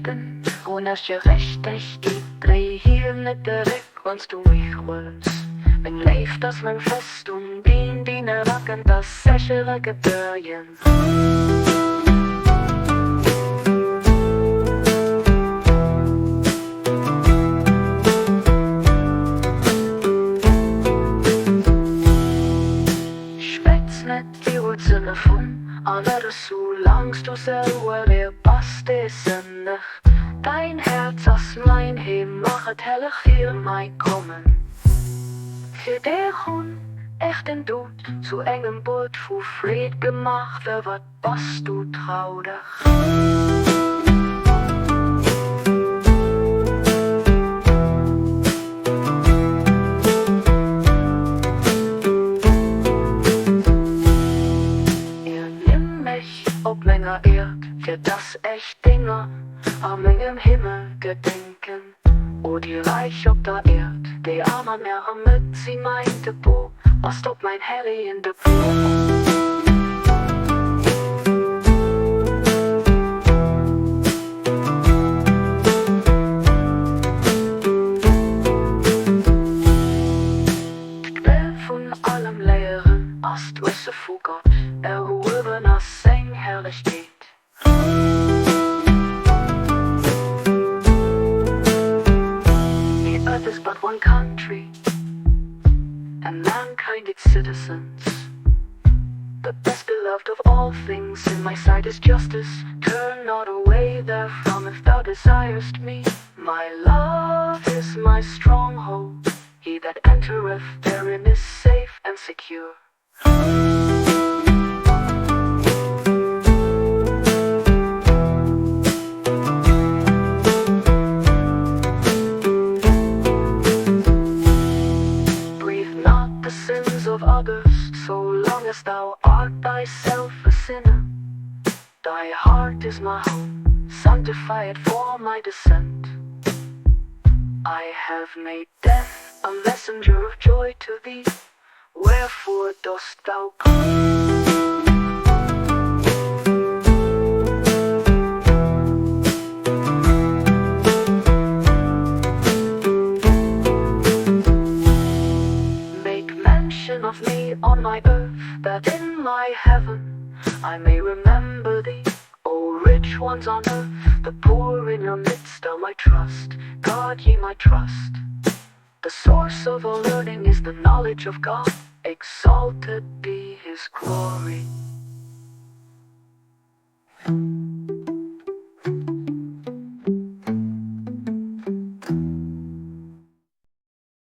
léifsten, wonach je Recht Ech geht, dréi hier net der Réck, wann's du mich wëlls. Meng Léift as Meng Festung, deen erakënnt, sécher gebuergen. Schwätz net die Wurzeln vun, alles solangs du selber dir passt, ist nicht. Dein Herz as mein Himmel machet hellig für mein Kommen. Für der hunn echt den Dut zu engem Boot vu Fried gemacht, wat bist du traurig? Ernimm Mech op Menger Äerd, für das echt Dinger am Mengem Himmel gedenken. O die Reich op der Äerd, die armer Menger sie meinte Bo, was op mein Herri in de Bo. Vun allem Lehren, Wisse vu Gott, erhoben as Seng Herrlechkeet. The earth is but one country, and mankind its citizens. The best beloved of all things in my sight is justice. Turn not away therefrom if thou desirest me. My love is my stronghold. He that entereth therein is safe and secure. Breathe not the sins of others, so long as thou art thyself a sinner. Thy heart is my home, sanctify it for my descent. I have made death a messenger of joy to thee. Wherefore dost thou come? Make mention of me on my earth, that in my heaven I may remember thee. O rich ones on earth, the poor in your midst are my trust. God ye my trust. The source of all learning is the knowledge of God. Exalted be his glory.